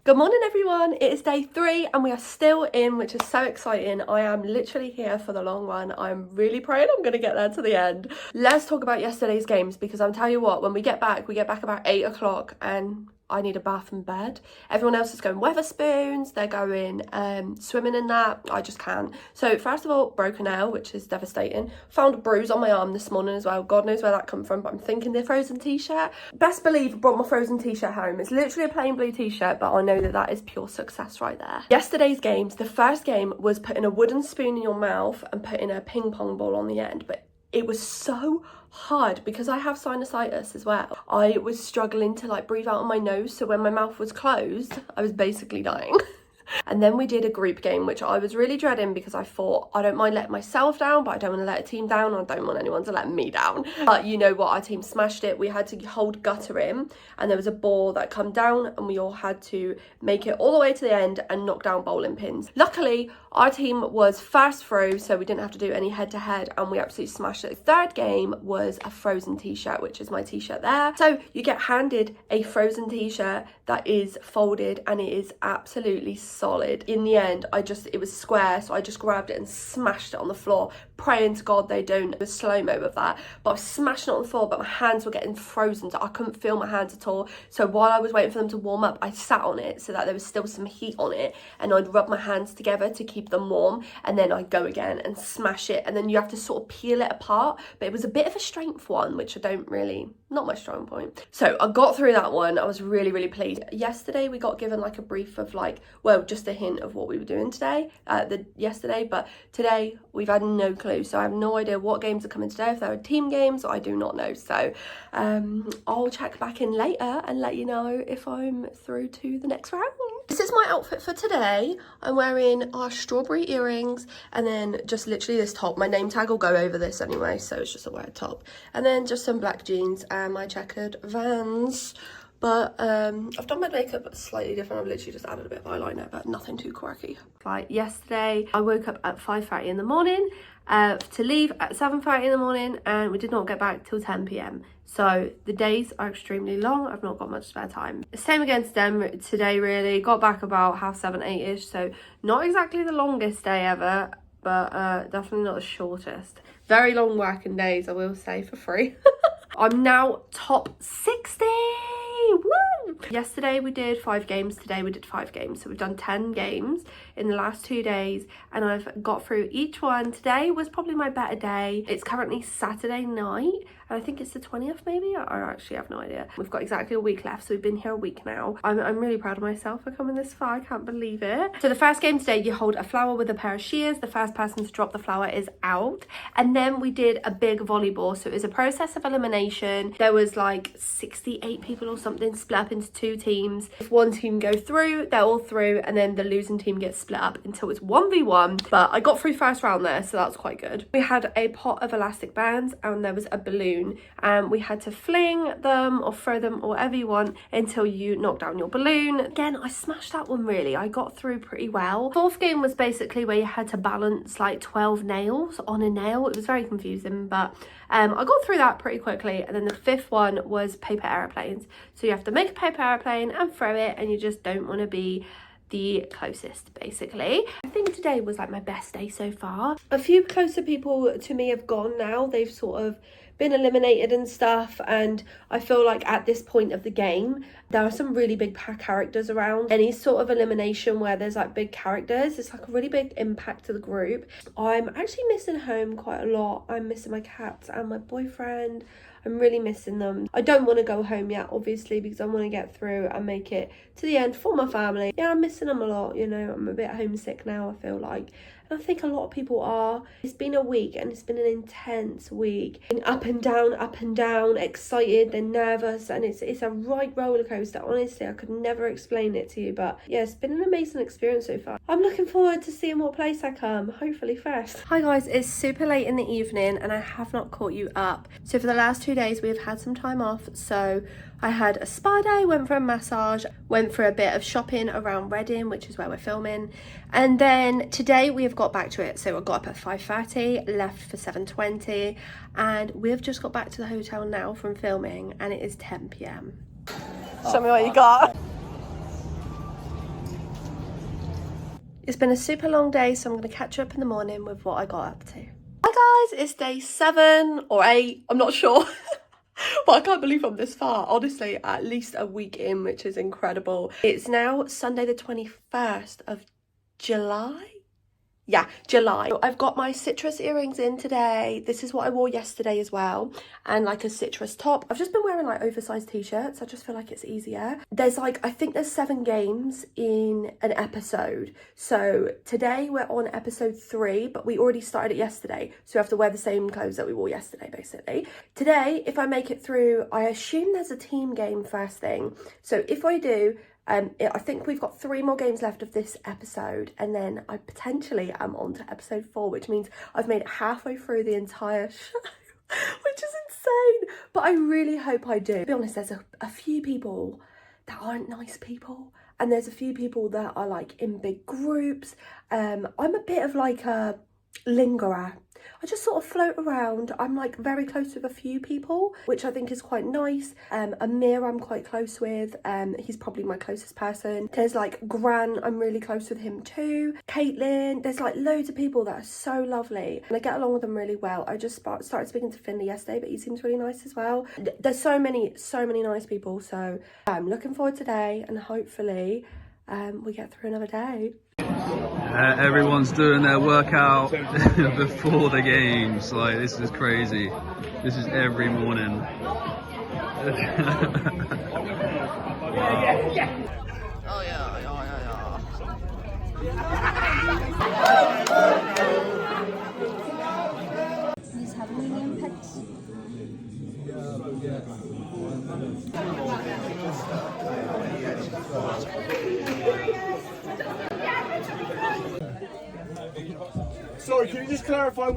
Good morning everyone, it is day 3 and we are still in, which is so exciting. I am literally here for the long run. I'm really praying I'm going to get there to the end. Let's talk about yesterday's games because I'm telling you what, when we get back about 8 o'clock and I need a bath and bed. Everyone else is going Weatherspoons, they're going swimming in that. I just can't. So first of all, broken nail, which is devastating. Found a bruise on my arm this morning as well. God knows where that come from, but I'm thinking the Frozen t-shirt. Best believe I brought my Frozen t-shirt home. It's literally a plain blue t-shirt, but I know that that is pure success right there. Yesterday's games, the first game was putting a wooden spoon in your mouth and putting a ping pong ball on the end, but it was so hard because I have sinusitis as well. I was struggling to like breathe out on my nose, so when my mouth was closed, I was basically dying. And then we did a group game, which I was really dreading because I thought I don't mind letting myself down, but I don't want to let a team down, and I don't want anyone to let me down. But you know what, our team smashed it. We had to hold gutter in and there was a ball that come down and we all had to make it all the way to the end and knock down bowling pins. Luckily, our team was first through, so we didn't have to do any head to head and we absolutely smashed it. The third game was a Frozen t-shirt, which is my t-shirt there. So you get handed a Frozen t-shirt that is folded and it is absolutely solid. In the end, it was square, so I just grabbed it and smashed it on the floor, praying to God they don't do slow-mo of that. But I was smashing it on the floor, but my hands were getting frozen, so I couldn't feel my hands at all. So while I was waiting for them to warm up, I sat on it so that there was still some heat on it, and I'd rub my hands together to keep them warm, and then I'd go again and smash it, and then you have to sort of peel it apart. But it was a bit of a strength one, which not my strong point. So I got through that one. I was really, really pleased. Yesterday we got given like a brief of just a hint of what we were doing today, yesterday, but today we've had no clue. So I have no idea what games are coming today. If there are team games, I do not know. So I'll check back in later and let you know if I'm through to the next round. This is my outfit for today. I'm wearing our strawberry earrings and then just literally this top. My name tag will go over this anyway, so it's just a wear top. And then just some black jeans and my checkered Vans. But I've done my makeup slightly different. I've literally just added a bit of eyeliner, but nothing too quirky. Like yesterday, I woke up at 5:30 in the morning to leave at 7:30 in the morning, and we did not get back till 10 p.m. So the days are extremely long. I've not got much spare time. Same again today really. Got back about 7:30, 8ish. So not exactly the longest day ever, but definitely not the shortest. Very long working days, I will say, for free. I'm now top 60. Woo! Yesterday we did 5 games, today we did 5 games. So we've done 10 games in the last 2 days and I've got through each one. Today was probably my better day. It's currently Saturday night and I think it's the 20th maybe. I actually have no idea. We've got exactly a week left, so we've been here a week now. I'm really proud of myself for coming this far. I can't believe it. So the first game today, you hold a flower with a pair of shears. The first person to drop the flower is out. And then we did a big volleyball. So it was a process of elimination. There was like 68 people or something split up into 2 teams. If one team go through, they're all through, and then the losing team gets split up until it's 1v1. But I got through first round there, so that's quite good. We had a pot of elastic bands and there was a balloon, and we had to fling them or throw them or whatever you want until you knock down your balloon. Again, I smashed that one really. I got through pretty well. Fourth game was basically where you had to balance like 12 nails on a nail. It was very confusing, but I got through that pretty quickly. And then the 5th one was paper airplanes. So you have to make a paper airplane and throw it, and you just don't want to be the closest basically. I think today was like my best day so far. A few closer people to me have gone now. They've sort of been eliminated and stuff, and I feel like at this point of the game there are some really big characters around. Any sort of elimination where there's like big characters, it's like a really big impact to the group. I'm actually missing home quite a lot. I'm missing my cats and my boyfriend. I'm really missing them. I don't want to go home yet, obviously, because I want to get through and make it to the end for my family. Yeah, I'm missing them a lot, you know. I'm a bit homesick now, I feel like. And I think a lot of people are. It's been a week and it's been an intense week. Up and down, excited, then nervous, and it's a right roller coaster. Honestly, I could never explain it to you, but yeah, it's been an amazing experience so far. I'm looking forward to seeing what place I come, hopefully first. Hi guys, it's super late in the evening and I have not caught you up. So for the last 2 days we have had some time off, so I had a spa day, went for a massage, went for a bit of shopping around Reading, which is where we're filming, and then today we have got back to it. So I got up at 5:30, left for 7:20, and we have just got back to the hotel now from filming, and it is 10 p.m. Show me what you got. It's been a super long day, so I'm going to catch you up in the morning with what I got up to. Hi guys, it's day 7 or 8, I'm not sure. But I can't believe I'm this far. Honestly, at least a week in, which is incredible. It's now Sunday the 21st of July? Yeah, July. I've got my citrus earrings in today. This is what I wore yesterday as well. And like a citrus top. I've just been wearing like oversized t-shirts. I just feel like it's easier. There's like, I think there's 7 games in an episode. So today we're on episode 3, but we already started it yesterday. So we have to wear the same clothes that we wore yesterday, basically. Today, if I make it through, I assume there's a team game first thing. So if I do, I think we've got 3 more games left of this episode, and then I potentially am on to episode 4, which means I've made it halfway through the entire show, which is insane. But I really hope I do. To be honest, there's a few people that aren't nice people, and there's a few people that are like in big groups. I'm a bit of like a lingerer. I just sort of float around. I'm like very close with a few people, which I think is quite nice. Amir I'm quite close with. He's probably my closest person. There's like Gran, I'm really close with him too. Caitlin, there's like loads of people that are so lovely and I get along with them really well. I just started speaking to Finley yesterday, but he seems really nice as well. There's so many nice people, so I'm looking forward to today, and hopefully we get through another day. Everyone's doing their workout before the games. Like, this is crazy. This is every morning. Oh yeah. These have medium pets. Sorry, can you just clarify?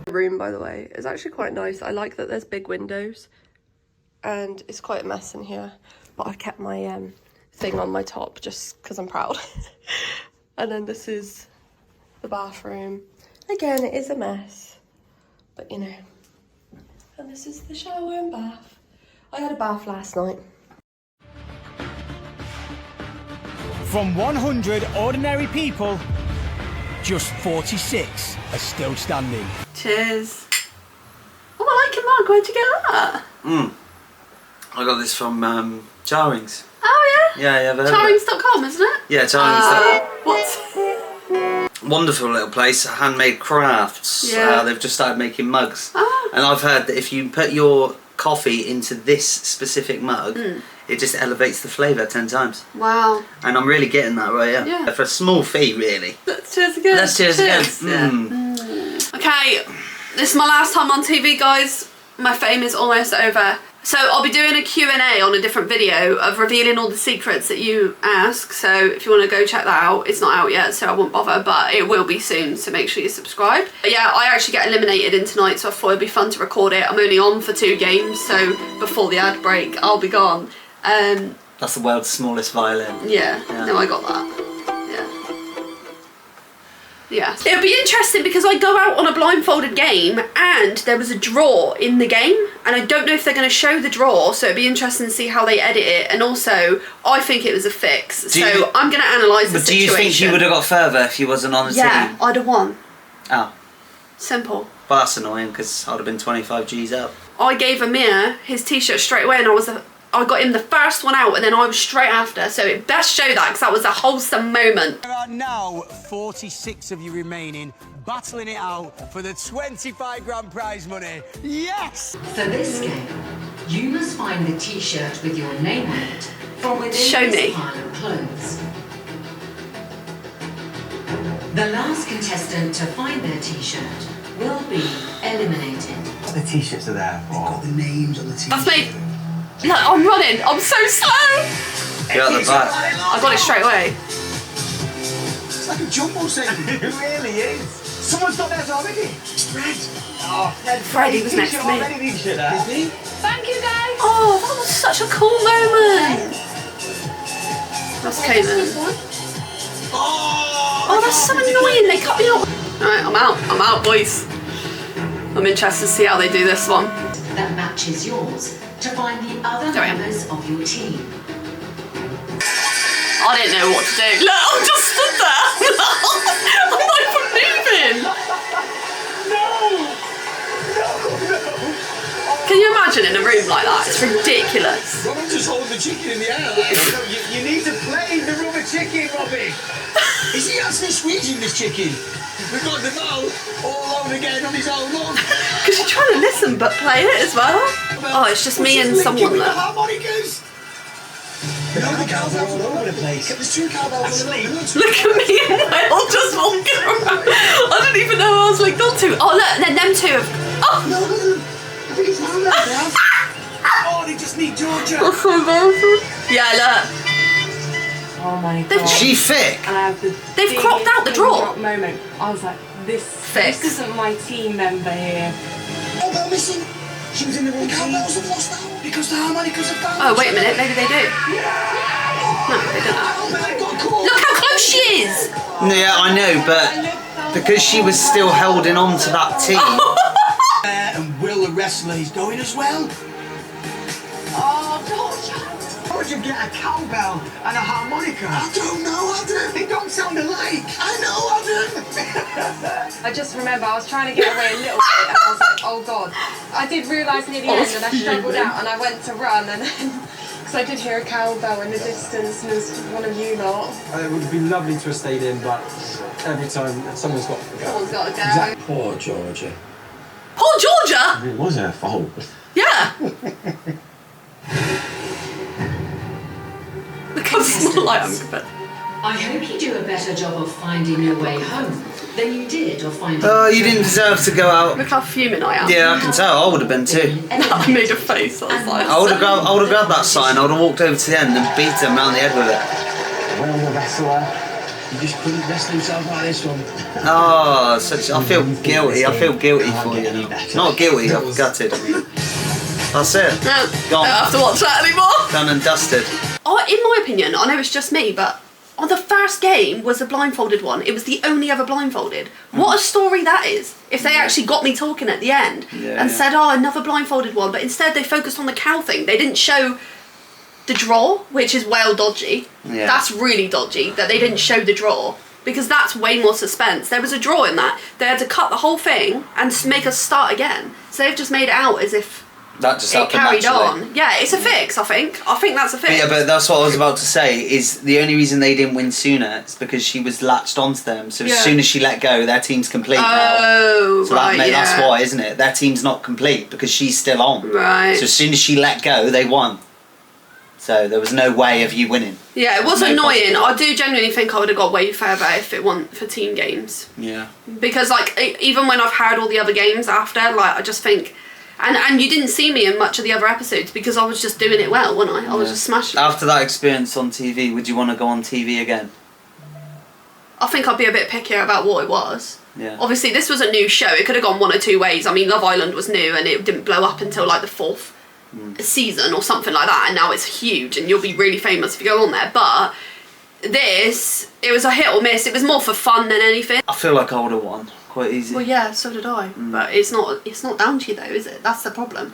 Room, by the way, is actually quite nice. I like that there's big windows and it's quite a mess in here, but I've kept my thing on my top just because I'm proud. And then this is the bathroom. Again, it is a mess, but you know. And this is the shower and bath. I had a bath last night. From 100 ordinary people, just 46 are still standing. Cheers. Oh, I like it, Mark. Where'd you get that? I got this from Jarwings. Oh, yeah? Yeah. Jarwings.com, isn't it? Yeah, Jarwings. What's... Wonderful little place, handmade crafts. Yeah. They've just started making mugs. Oh. And I've heard that if you put your coffee into this specific mug, it just elevates the flavour 10 times. Wow. And I'm really getting that right, yeah. For a small fee, really. Let's cheers again. Let's cheers again. Yeah. Okay, this is my last time on TV, guys. My fame is almost over. So I'll be doing a Q&A on a different video of revealing all the secrets that you ask. So if you want to go check that out, it's not out yet, so I won't bother, but it will be soon, so make sure you subscribe. But yeah, I actually get eliminated in tonight, so I thought it'd be fun to record it. I'm only on for 2 games, so before the ad break, I'll be gone. That's the world's smallest violin. Yeah, no, I got that. Yeah. It'll be interesting because I go out on a blindfolded game and there was a draw in the game, and I don't know if they're going to show the draw, so it'd be interesting to see how they edit it. And also, I think it was a fix, so I'm going to analyse the situation. But do you think you would have got further if you wasn't on the team? Yeah, I'd have won. Oh. Simple. Well, that's annoying because I'd have been 25 G's up. I gave Amir his t-shirt straight away, and I got him the first one out, and then I was straight after, so it best show that because that was a wholesome moment. There are now 46 of you remaining, battling it out for the 25 grand prize money. Yes! For this game, you must find the t-shirt with your name on it from within Show this me. pile of clothes. The last contestant to find their t-shirt will be eliminated. The t-shirts are there for. They've got the names on the t-shirt. That's me. Look, I'm running. I'm so slow. You're at the back. I got it straight away. It's like a jumbo set. It really is. Someone's got theirs already. It's Fred. Oh, Freddie was next to me. Is he? Thank you, guys. Oh, that was such a cool moment. That's Caitlin. Oh, that's so annoying. They cut me out. Alright, I'm out. I'm out, boys. I'm interested to see how they do this one. That matches yours to find the other There I am. members of your team. I didn't know what to do. Look, I just stood there. I'm not even moving. Can you imagine in a room like that? It's ridiculous. Robin just holding the chicken in the air. You need to play the rubber chicken, Robin. Is he actually squeezing this chicken? We've got the ball all over again on his own lawn. Because you're trying to listen but play it as well. Oh, it's just me and someone with the there. harmonicas. You know the cowbells all over the place. There's 2 cowbells on the road. Look at me and Will just walking around. I don't even know who I was linked on to. Oh, look, and then them two have... Oh! No, I think it's not like that. Oh, they just need Georgia. That's so embarrassing. Yeah, look. Oh my They've god. She thick. And I have the They've cropped out the draw. moment. I was like, this isn't my team member here. Cowbell missing. She was in the wrong team. Cowbells have lost out because the harmonicas are found. Oh, wait a minute. Maybe they do. No, they don't. Look how close she is. Yeah, I know, but because she was still holding on to that team. And Will the wrestler is going as well. Oh, Georgia. How would you get a cowbell and a harmonica? I don't know, Adam. They don't sound alike. I know, Adam. I just remember I was trying to get away a little bit and I was like, oh god. I did realise near the end and I struggled out and I went to run and then, because I did hear a cowbell in the distance and it was one of you lot. It would have been lovely to have stayed in, but every time someone's got to go. Someone's got to go. Poor Georgia. Poor Georgia. It was her fault. Yeah. Look how small I am compared. I hope you do a better job of finding your way home than you did of finding... Oh, you didn't deserve to go out. Look how fuming I am. Yeah, I can tell. I would have been too. I made a face. I was like... I would have grabbed that sign. I would have walked over to the end and beat him around the head with it. Well, the wrestler. He just couldn't wrestle himself like this one. Oh, I feel guilty. I feel guilty for you. Not guilty. I'm gutted. That's it. No, Gone. don't have to watch that anymore. Done and dusted. Oh, in my opinion, I know it's just me, but on the first game was a blindfolded one. It was the only ever blindfolded. What a story that is. If they actually got me talking at the end and said, oh, another blindfolded one, but instead they focused on the cow thing. They didn't show the draw, which is well dodgy. Yeah. That's really dodgy that they didn't show the draw, because that's way more suspense. There was a draw in that. They had to cut the whole thing and make us start again. So they've just made it out as if That just it happened carried naturally. on. Yeah, it's a fix, I think. I think that's a fix. Yeah, but that's what I was about to say, is the only reason they didn't win sooner is because she was latched onto them. So as soon as she let go, their team's complete now. Oh, So right, that's why, isn't it? Their team's not complete because she's still on. Right. So as soon as she let go, they won. So there was no way of you winning. Yeah, it was No annoying. possibility. I do genuinely think I would have got way further if it weren't for team games. Yeah. Because, like, even when I've heard all the other games after, like, I just think... And you didn't see me in much of the other episodes because I was just doing it well, wasn't I? I was just smashing it. After that experience on TV, would you want to go on TV again? I think I'd be a bit pickier about what it was. Yeah. Obviously, this was a new show. It could have gone one or two ways. I mean, Love Island was new and it didn't blow up until, like, the 4th season or something like that, and now it's huge and you'll be really famous if you go on there. But this, it was a hit or miss. It was more for fun than anything. I feel like I would have won quite easy. Well, yeah, so did I. But it's not down to you though, is it? That's the problem.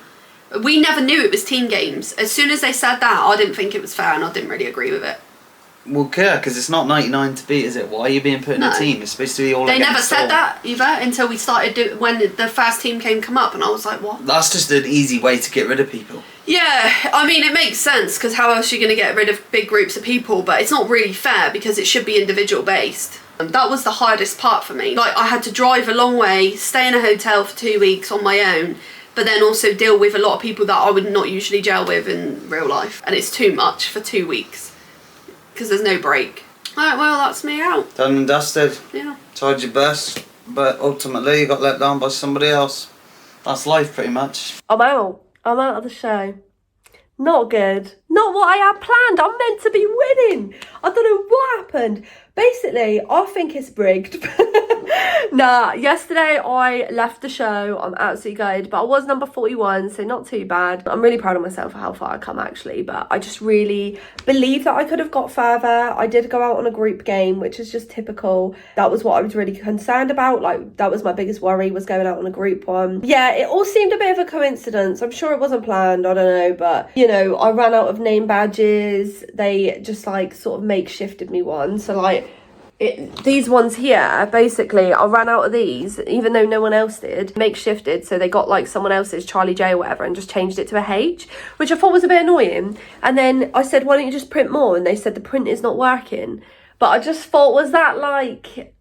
We never knew it was team games. As soon as they said that, I didn't think it was fair and I didn't really agree with it. Well, yeah, because it's not 99 to beat, is it? Why are you being put in a team? It's supposed to be all They against never said all. that either until we started when the first team come up, and I was like, what? That's just an easy way to get rid of people. Yeah, I mean, it makes sense because how else are you going to get rid of big groups of people? But it's not really fair because it should be individual based. That was the hardest part for me. Like, I had to drive a long way, stay in a hotel for 2 weeks on my own, but then also deal with a lot of people that I would not usually gel with in real life. And it's too much for 2 weeks because there's no break. Alright, well, that's me out. Done and dusted. Yeah. Tried your best, but ultimately you got let down by somebody else. That's life, pretty much. I'm out. I'm out of the show. Not good. Not what I had planned. I'm meant to be winning. I don't know what happened. Basically, I think it's rigged. Nah, yesterday I left the show. I'm absolutely gutted, but I was number 41, so not too bad. I'm really proud of myself for how far I come actually, but I just really believe that I could have got further. I did go out on a group game, which is just typical. That was what I was really concerned about. Like, that was my biggest worry, was going out on a group one. Yeah, it all seemed a bit of a coincidence. I'm sure it wasn't planned, I don't know, but you know, I ran out of name badges. They just like sort of makeshifted me one. So like, these ones here, basically, I ran out of these, even though no one else did, makeshifted, so they got like someone else's, Charlie J or whatever, and just changed it to a H, which I thought was a bit annoying. And then I said, why don't you just print more? And they said the print is not working. But I just thought, was that like,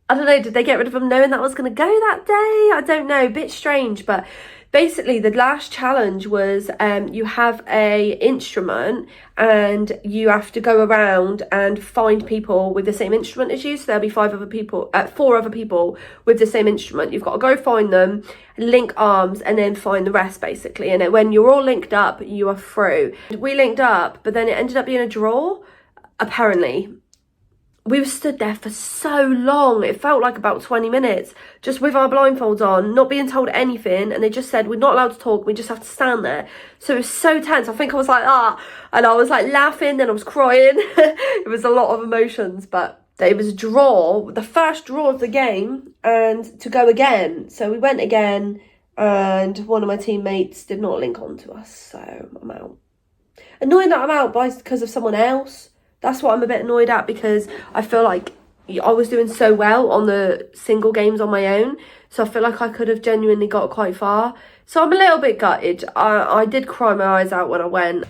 I don't know, did they get rid of them knowing that I was going to go that day? I don't know, a bit strange. But basically the last challenge was you have a instrument and you have to go around and find people with the same instrument as you. So there'll be 4 other people with the same instrument. You've got to go find them, link arms, and then find the rest basically. And then when you're all linked up, you are through. We linked up, but then it ended up being a draw, apparently. We were stood there for so long. It felt like about 20 minutes, just with our blindfolds on, not being told anything. And they just said, we're not allowed to talk. We just have to stand there. So it was so tense. I think I was like, and I was like laughing, then I was crying. It was a lot of emotions, but it was a draw, the first draw of the game, and to go again. So we went again, and one of my teammates did not link on to us. So I'm out. Annoying that I'm out because of someone else. That's what I'm a bit annoyed at, because I feel like I was doing so well on the single games on my own. So I feel like I could have genuinely got quite far. So I'm a little bit gutted. I did cry my eyes out when I went.